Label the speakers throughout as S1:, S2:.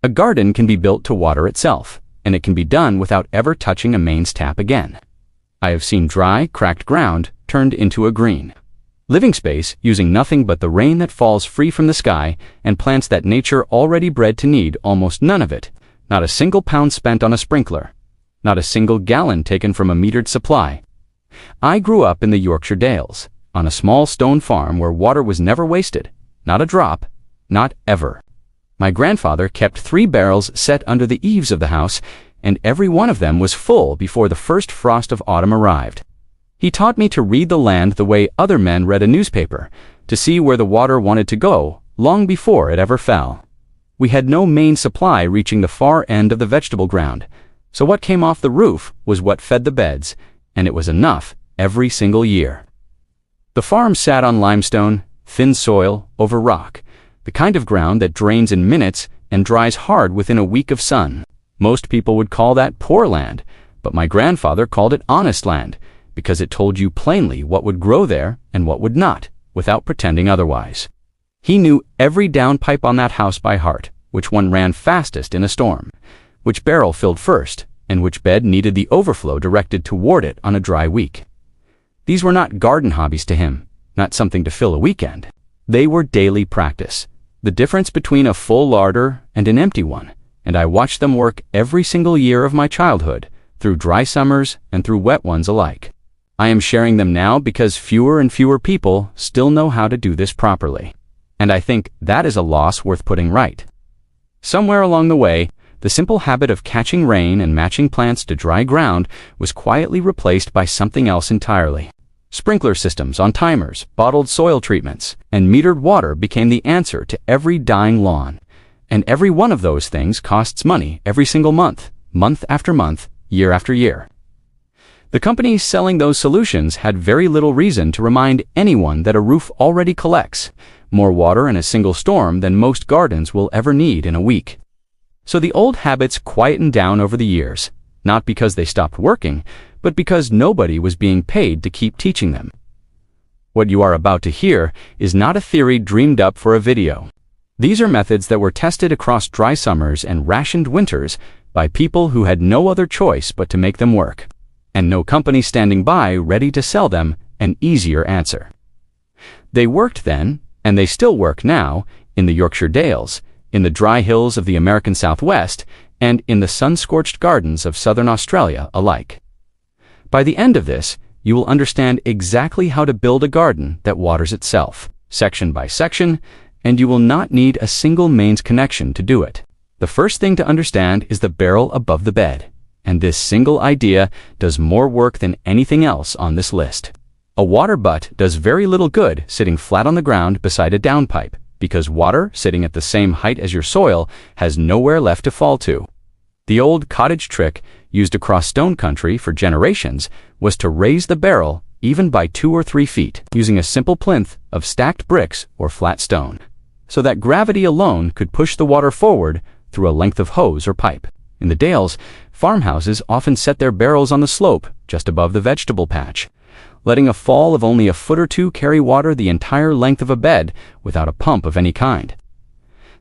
S1: A garden can be built to water itself, and it can be done without ever touching a mains tap again. I have seen dry, cracked ground turned into a green living space using nothing but the rain that falls free from the sky and plants that nature already bred to need almost none of it, not a single pound spent on a sprinkler, not a single gallon taken from a metered supply. I grew up in the Yorkshire Dales, on a small stone farm where water was never wasted, not a drop, not ever. My grandfather kept 3 barrels set under the eaves of the house, and every one of them was full before the first frost of autumn arrived. He taught me to read the land the way other men read a newspaper, to see where the water wanted to go long before it ever fell. We had no main supply reaching the far end of the vegetable ground, so what came off the roof was what fed the beds, and it was enough every single year. The farm sat on limestone, thin soil, over rock, the kind of ground that drains in minutes and dries hard within a week of sun. Most people would call that poor land, but my grandfather called it honest land, because it told you plainly what would grow there and what would not, without pretending otherwise. He knew every downpipe on that house by heart, which one ran fastest in a storm, which barrel filled first, and which bed needed the overflow directed toward it on a dry week. These were not garden hobbies to him, not something to fill a weekend. They were daily practice, the difference between a full larder and an empty one, and I watched them work every single year of my childhood, through dry summers and through wet ones alike. I am sharing them now because fewer and fewer people still know how to do this properly, and I think that is a loss worth putting right. Somewhere along the way, the simple habit of catching rain and matching plants to dry ground was quietly replaced by something else entirely. Sprinkler systems on timers, bottled soil treatments, and metered water became the answer to every dying lawn. And every one of those things costs money every single month, month after month, year after year. The companies selling those solutions had very little reason to remind anyone that a roof already collects more water in a single storm than most gardens will ever need in a week. So the old habits quietened down over the years, not because they stopped working, but because nobody was being paid to keep teaching them. What you are about to hear is not a theory dreamed up for a video. These are methods that were tested across dry summers and rationed winters by people who had no other choice but to make them work, and no company standing by ready to sell them an easier answer. They worked then, and they still work now, in the Yorkshire Dales, in the dry hills of the American Southwest, and in the sun-scorched gardens of southern Australia alike. By the end of this, you will understand exactly how to build a garden that waters itself, section by section, and you will not need a single mains connection to do it. The first thing to understand is the barrel above the bed, and this single idea does more work than anything else on this list. A water butt does very little good sitting flat on the ground beside a downpipe, because water, sitting at the same height as your soil, has nowhere left to fall to. The old cottage trick, used across stone country for generations, was to raise the barrel even by 2 or 3 feet, using a simple plinth of stacked bricks or flat stone, so that gravity alone could push the water forward through a length of hose or pipe. In the Dales, farmhouses often set their barrels on the slope just above the vegetable patch, letting a fall of only a foot or 2 carry water the entire length of a bed without a pump of any kind.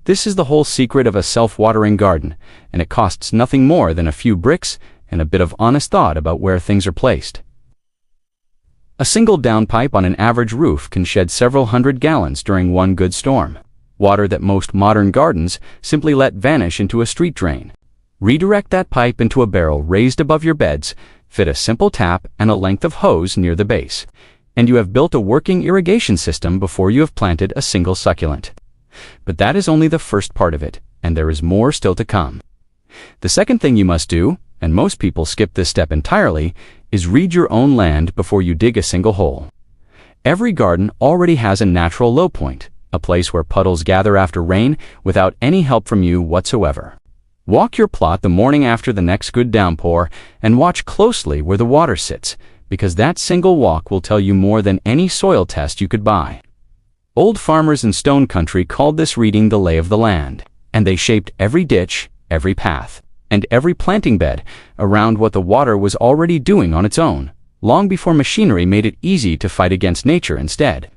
S1: This is the whole secret of a self-watering garden, and it costs nothing more than a few bricks and a bit of honest thought about where things are placed. A single downpipe on an average roof can shed several hundred gallons during one good storm, water that most modern gardens simply let vanish into a street drain. Redirect that pipe into a barrel raised above your beds, fit a simple tap and a length of hose near the base, and you have built a working irrigation system before you have planted a single succulent. But that is only the first part of it, and there is more still to come. The second thing you must do, and most people skip this step entirely, is read your own land before you dig a single hole. Every garden already has a natural low point, a place where puddles gather after rain without any help from you whatsoever. Walk your plot the morning after the next good downpour and watch closely where the water sits, because that single walk will tell you more than any soil test you could buy. Old farmers in stone country called this reading the lay of the land, and they shaped every ditch, every path, and every planting bed around what the water was already doing on its own, long before machinery made it easy to fight against nature instead.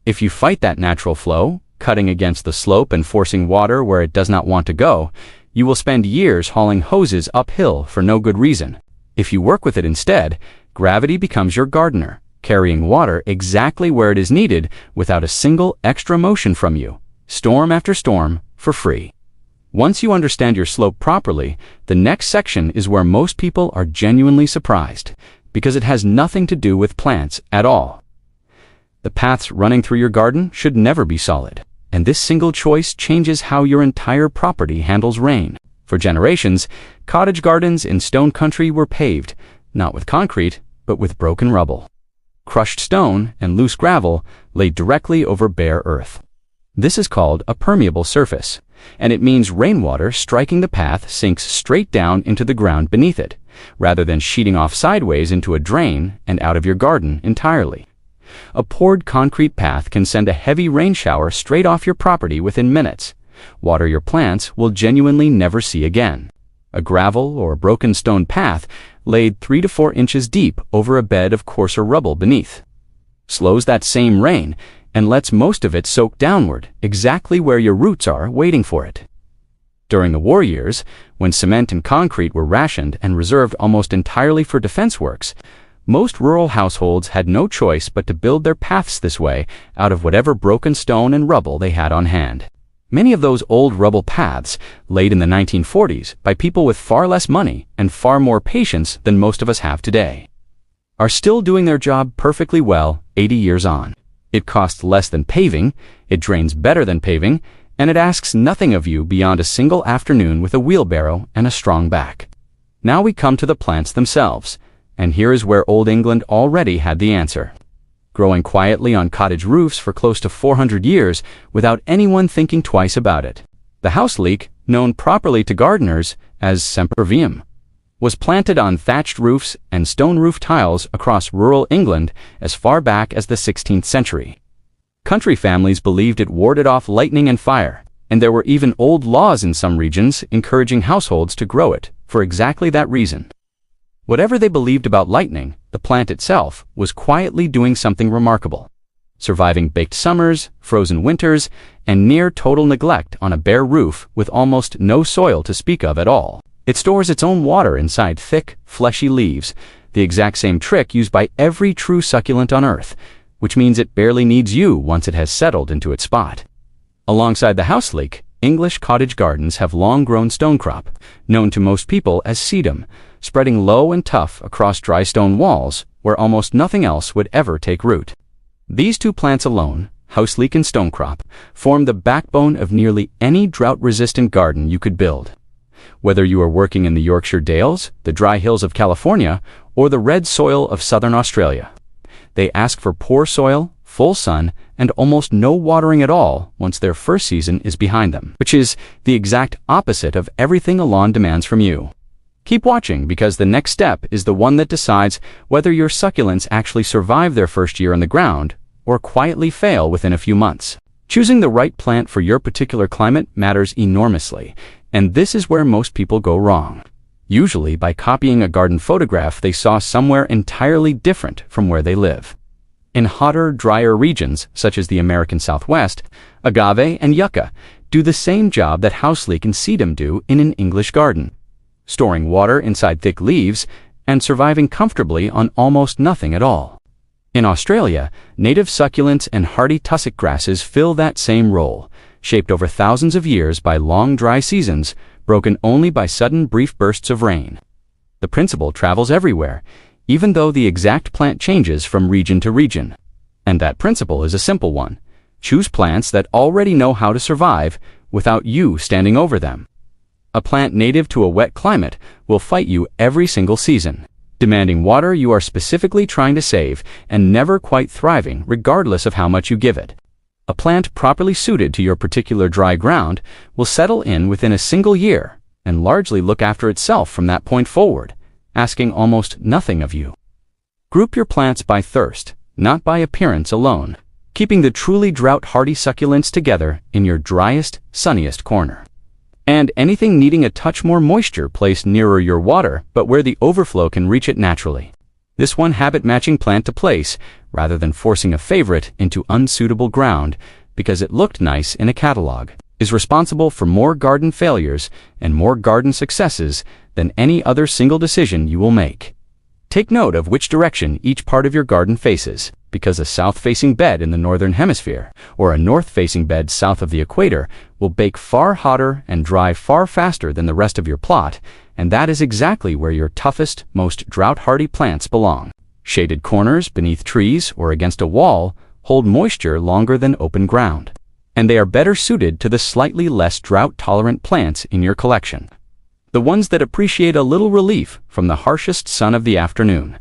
S1: If you fight that natural flow, cutting against the slope and forcing water where it does not want to go, you will spend years hauling hoses uphill for no good reason. If you work with it instead, gravity becomes your gardener, carrying water exactly where it is needed without a single extra motion from you, storm after storm, for free. Once you understand your slope properly, the next section is where most people are genuinely surprised, because it has nothing to do with plants at all. The paths running through your garden should never be solid, and this single choice changes how your entire property handles rain. For generations, cottage gardens in stone country were paved, not with concrete, but with broken rubble. Crushed stone and loose gravel laid directly over bare earth. This is called a permeable surface, and it means rainwater striking the path sinks straight down into the ground beneath it, rather than sheeting off sideways into a drain and out of your garden entirely. A poured concrete path can send a heavy rain shower straight off your property within minutes. Water your plants will genuinely never see again. A gravel or broken stone path laid 3 to 4 inches deep over a bed of coarser rubble beneath slows that same rain and lets most of it soak downward, exactly where your roots are waiting for it. During the war years, when cement and concrete were rationed and reserved almost entirely for defense works, most rural households had no choice but to build their paths this way out of whatever broken stone and rubble they had on hand. Many of those old rubble paths, laid in the 1940s by people with far less money and far more patience than most of us have today, are still doing their job perfectly well 80 years on. It costs less than paving, it drains better than paving, and it asks nothing of you beyond a single afternoon with a wheelbarrow and a strong back. Now we come to the plants themselves, and here is where Old England already had the answer. Growing quietly on cottage roofs for close to 400 years without anyone thinking twice about it. The house leek, known properly to gardeners as sempervivum, was planted on thatched roofs and stone roof tiles across rural England as far back as the 16th century. Country families believed it warded off lightning and fire, and there were even old laws in some regions encouraging households to grow it for exactly that reason. Whatever they believed about lightning, the plant itself was quietly doing something remarkable, surviving baked summers, frozen winters, and near total neglect on a bare roof with almost no soil to speak of at all. It stores its own water inside thick, fleshy leaves, the exact same trick used by every true succulent on Earth, which means it barely needs you once it has settled into its spot. Alongside the house leek, English cottage gardens have long-grown stonecrop, known to most people as sedum, spreading low and tough across dry stone walls where almost nothing else would ever take root. These two plants alone, house leek and stonecrop, form the backbone of nearly any drought-resistant garden you could build. Whether you are working in the Yorkshire Dales, the dry hills of California, or the red soil of southern Australia, they ask for poor soil, full sun, and almost no watering at all once their first season is behind them, which is the exact opposite of everything a lawn demands from you. Keep watching, because the next step is the one that decides whether your succulents actually survive their first year in the ground or quietly fail within a few months. Choosing the right plant for your particular climate matters enormously, and this is where most people go wrong. Usually by copying a garden photograph they saw somewhere entirely different from where they live. In hotter, drier regions, such as the American Southwest, agave and yucca do the same job that house leek and sedum do in an English garden, storing water inside thick leaves and surviving comfortably on almost nothing at all. In Australia, native succulents and hardy tussock grasses fill that same role, shaped over thousands of years by long dry seasons, broken only by sudden brief bursts of rain. The principle travels everywhere, even though the exact plant changes from region to region. And that principle is a simple one. Choose plants that already know how to survive without you standing over them. A plant native to a wet climate will fight you every single season, demanding water you are specifically trying to save and never quite thriving regardless of how much you give it. A plant properly suited to your particular dry ground will settle in within a single year and largely look after itself from that point forward, asking almost nothing of you. Group your plants by thirst, not by appearance alone, keeping the truly drought-hardy succulents together in your driest, sunniest corner. And anything needing a touch more moisture placed nearer your water, but where the overflow can reach it naturally. This one habit-matching plant to place, rather than forcing a favorite into unsuitable ground, because it looked nice in a catalog, is responsible for more garden failures and more garden successes than any other single decision you will make. Take note of which direction each part of your garden faces, because a south-facing bed in the northern hemisphere or a north-facing bed south of the equator will bake far hotter and dry far faster than the rest of your plot, and that is exactly where your toughest, most drought-hardy plants belong. Shaded corners beneath trees or against a wall hold moisture longer than open ground, and they are better suited to the slightly less drought-tolerant plants in your collection, the ones that appreciate a little relief from the harshest sun of the afternoon.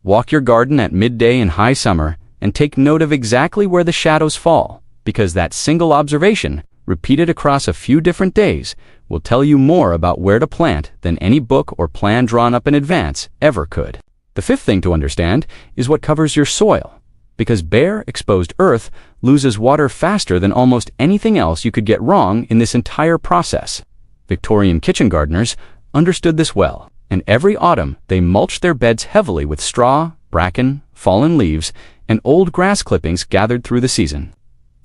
S1: Walk your garden at midday in high summer and take note of exactly where the shadows fall, because that single observation, repeated across a few different days, will tell you more about where to plant than any book or plan drawn up in advance ever could. The fifth thing to understand is what covers your soil, because bare, exposed earth loses water faster than almost anything else you could get wrong in this entire process. Victorian kitchen gardeners understood this well, and every autumn they mulched their beds heavily with straw, bracken, fallen leaves, and old grass clippings gathered through the season.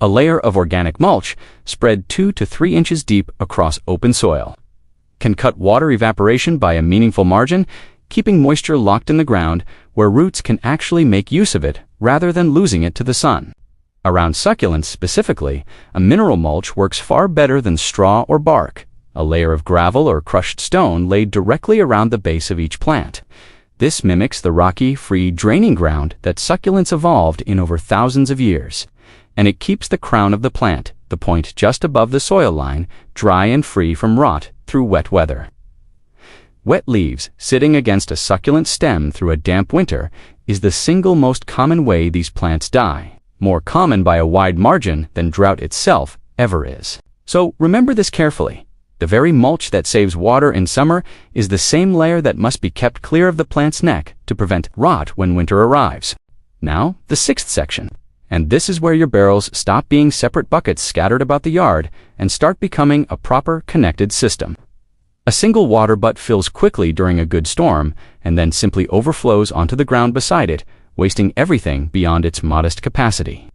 S1: A layer of organic mulch, spread 2 to 3 inches deep across open soil, can cut water evaporation by a meaningful margin, keeping moisture locked in the ground where roots can actually make use of it rather than losing it to the sun. Around succulents specifically, a mineral mulch works far better than straw or bark, a layer of gravel or crushed stone laid directly around the base of each plant. This mimics the rocky, free draining ground that succulents evolved in over thousands of years, and it keeps the crown of the plant, the point just above the soil line, dry and free from rot through wet weather. Wet leaves sitting against a succulent stem through a damp winter is the single most common way these plants die, more common by a wide margin than drought itself ever is. So remember this carefully. The very mulch that saves water in summer is the same layer that must be kept clear of the plant's neck to prevent rot when winter arrives. Now, the sixth section. And this is where your barrels stop being separate buckets scattered about the yard and start becoming a proper connected system. A single water butt fills quickly during a good storm and then simply overflows onto the ground beside it, wasting everything beyond its modest capacity.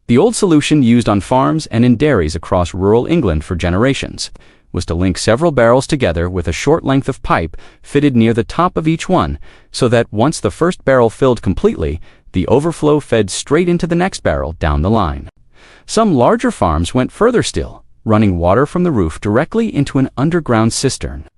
S1: The old solution used on farms and in dairies across rural England for generations was to link several barrels together with a short length of pipe fitted near the top of each one, so that once the first barrel filled completely, the overflow fed straight into the next barrel down the line. Some larger farms went further still, running water from the roof directly into an underground cistern,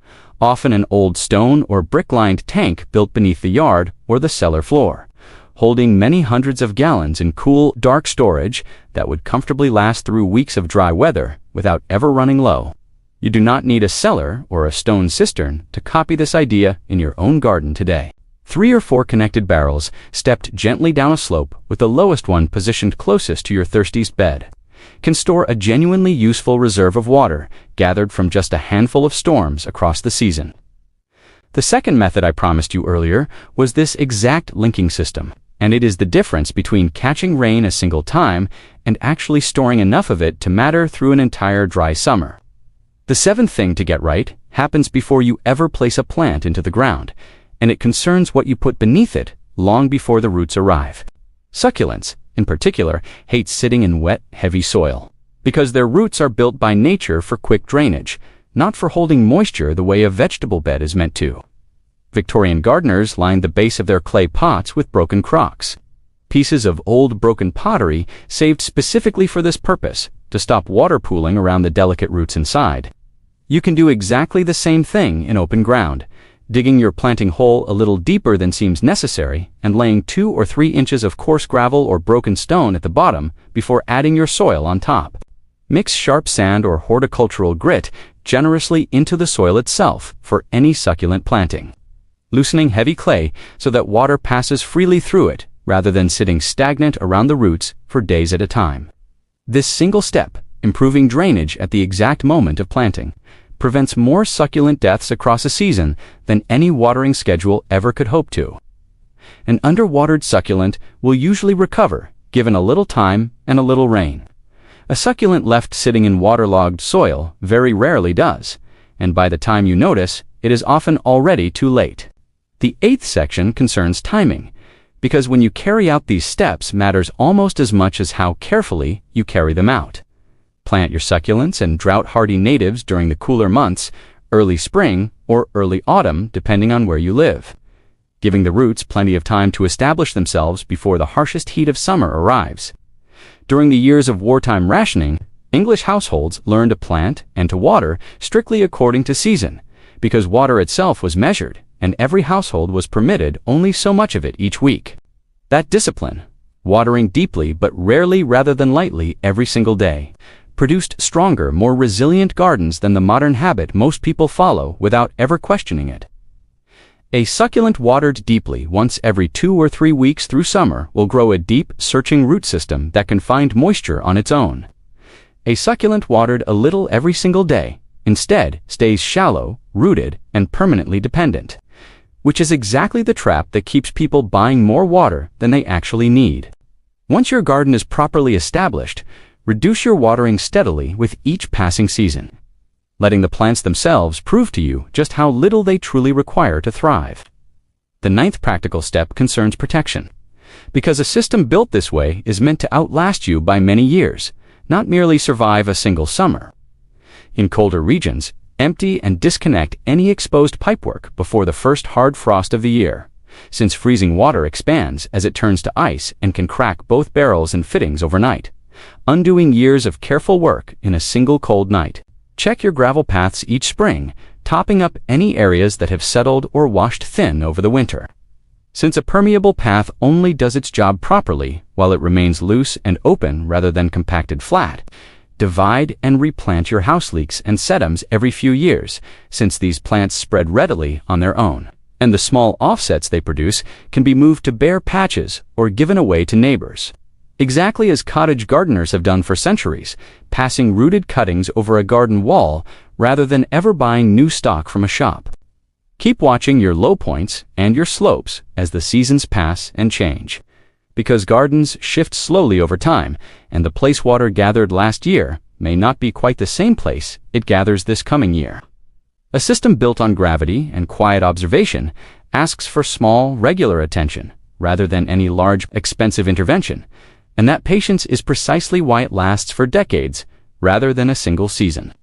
S1: often an old stone or brick-lined tank built beneath the yard or the cellar floor, holding many hundreds of gallons in cool, dark storage that would comfortably last through weeks of dry weather without ever running low. You do not need a cellar or a stone cistern to copy this idea in your own garden today. 3 or 4 connected barrels stepped gently down a slope with the lowest one positioned closest to your thirstiest bed can store a genuinely useful reserve of water gathered from just a handful of storms across the season. The second method I promised you earlier was this exact linking system, and it is the difference between catching rain a single time and actually storing enough of it to matter through an entire dry summer. The seventh thing to get right happens before you ever place a plant into the ground, and it concerns what you put beneath it long before the roots arrive. Succulents, in particular, hate sitting in wet, heavy soil, because their roots are built by nature for quick drainage, not for holding moisture the way a vegetable bed is meant to. Victorian gardeners lined the base of their clay pots with broken crocks, pieces of old broken pottery saved specifically for this purpose, to stop water pooling around the delicate roots inside. You can do exactly the same thing in open ground, digging your planting hole a little deeper than seems necessary and laying 2 or 3 inches of coarse gravel or broken stone at the bottom before adding your soil on top. Mix sharp sand or horticultural grit generously into the soil itself for any succulent planting, loosening heavy clay so that water passes freely through it rather than sitting stagnant around the roots for days at a time. This single step, improving drainage at the exact moment of planting, prevents more succulent deaths across a season than any watering schedule ever could hope to. An underwatered succulent will usually recover, given a little time and a little rain. A succulent left sitting in waterlogged soil very rarely does, and by the time you notice, it is often already too late. The eighth section concerns timing, because when you carry out these steps matters almost as much as how carefully you carry them out. Plant your succulents and drought-hardy natives during the cooler months, early spring or early autumn depending on where you live, giving the roots plenty of time to establish themselves before the harshest heat of summer arrives. During the years of wartime rationing, English households learned to plant and to water strictly according to season, because water itself was measured and every household was permitted only so much of it each week. That discipline, watering deeply but rarely rather than lightly every single day, produced stronger, more resilient gardens than the modern habit most people follow without ever questioning it. A succulent watered deeply once every 2 or 3 weeks through summer will grow a deep, searching root system that can find moisture on its own. A succulent watered a little every single day instead stays shallow, rooted, and permanently dependent, which is exactly the trap that keeps people buying more water than they actually need. Once your garden is properly established, reduce your watering steadily with each passing season, letting the plants themselves prove to you just how little they truly require to thrive. The 9th practical step concerns protection, because a system built this way is meant to outlast you by many years, not merely survive a single summer. In colder regions, empty and disconnect any exposed pipework before the first hard frost of the year, since freezing water expands as it turns to ice and can crack both barrels and fittings overnight, undoing years of careful work in a single cold night. Check your gravel paths each spring, topping up any areas that have settled or washed thin over the winter. Since a permeable path only does its job properly while it remains loose and open rather than compacted flat, divide and replant your house leeks and sedums every few years, since these plants spread readily on their own, and the small offsets they produce can be moved to bare patches or given away to neighbors. Exactly as cottage gardeners have done for centuries, passing rooted cuttings over a garden wall rather than ever buying new stock from a shop. Keep watching your low points and your slopes as the seasons pass and change, because gardens shift slowly over time, and the place water gathered last year may not be quite the same place it gathers this coming year. A system built on gravity and quiet observation asks for small, regular attention rather than any large, expensive intervention, and that patience is precisely why it lasts for decades rather than a single season.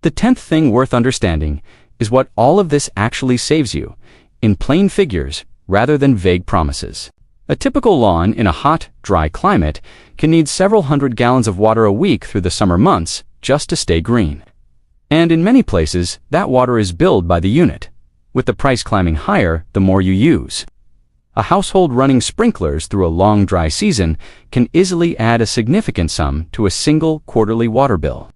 S1: The 10th thing worth understanding is what all of this actually saves you, in plain figures rather than vague promises. A typical lawn in a hot, dry climate can need several hundred gallons of water a week through the summer months just to stay green. And in many places, that water is billed by the unit, with the price climbing higher the more you use. A household running sprinklers through a long dry season can easily add a significant sum to a single quarterly water bill.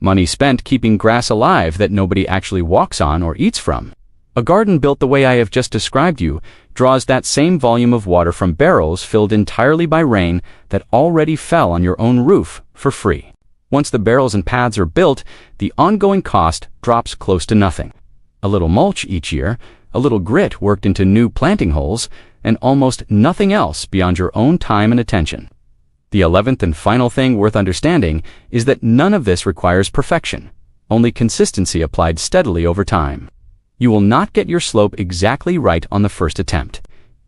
S1: Money spent keeping grass alive that nobody actually walks on or eats from. A garden built the way I have just described you draws that same volume of water from barrels filled entirely by rain that already fell on your own roof for free. Once the barrels and paths are built, the ongoing cost drops close to nothing. A little mulch each year, a little grit worked into new planting holes, and almost nothing else beyond your own time and attention. The 11th and final thing worth understanding is that none of this requires perfection, only consistency applied steadily over time. You will not get your slope exactly right on the first attempt,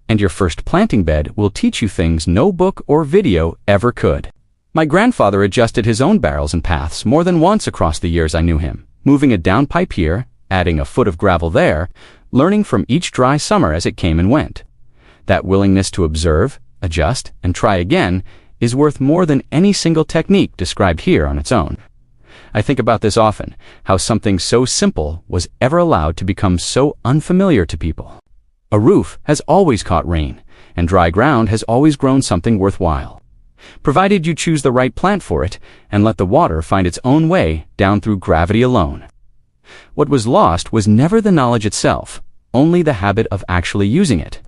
S1: and your first planting bed will teach you things no book or video ever could. My grandfather adjusted his own barrels and paths more than once across the years I knew him, moving a downpipe here, adding a foot of gravel there, learning from each dry summer as it came and went. That willingness to observe, adjust, and try again is worth more than any single technique described here on its own. I think about this often, how something so simple was ever allowed to become so unfamiliar to people. A roof has always caught rain, and dry ground has always grown something worthwhile, provided you choose the right plant for it and let the water find its own way down through gravity alone. What was lost was never the knowledge itself, only the habit of actually using it,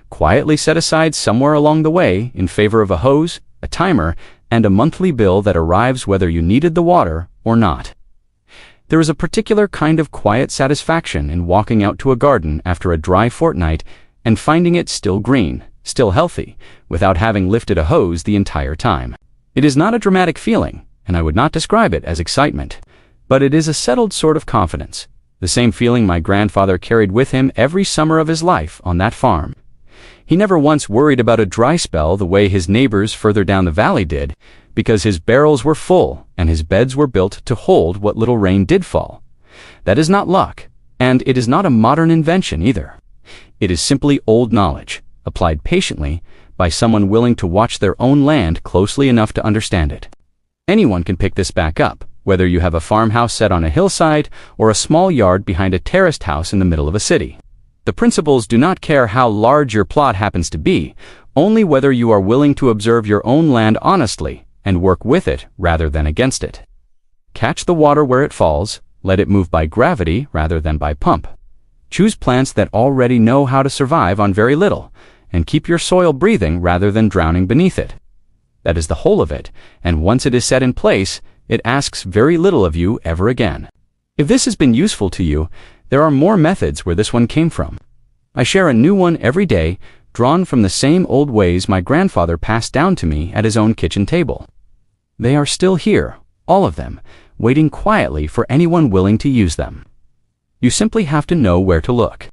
S1: quietly set aside somewhere along the way in favor of a hose, a timer, and a monthly bill that arrives whether you needed the water or not. There is a particular kind of quiet satisfaction in walking out to a garden after a dry fortnight and finding it still green, still healthy, without having lifted a hose the entire time. It is not a dramatic feeling, and I would not describe it as excitement, but it is a settled sort of confidence, the same feeling my grandfather carried with him every summer of his life on that farm. He never once worried about a dry spell the way his neighbors further down the valley did, because his barrels were full and his beds were built to hold what little rain did fall. That is not luck, and it is not a modern invention either. It is simply old knowledge, applied patiently by someone willing to watch their own land closely enough to understand it. Anyone can pick this back up, whether you have a farmhouse set on a hillside or a small yard behind a terraced house in the middle of a city. The principles do not care how large your plot happens to be, only whether you are willing to observe your own land honestly and work with it rather than against it. Catch the water where it falls, let it move by gravity rather than by pump. Choose plants that already know how to survive on very little, and keep your soil breathing rather than drowning beneath it. That is the whole of it, and once it is set in place, it asks very little of you ever again. If this has been useful to you, there are more methods where this one came from. I share a new one every day, drawn from the same old ways my grandfather passed down to me at his own kitchen table. They are still here, all of them, waiting quietly for anyone willing to use them. You simply have to know where to look.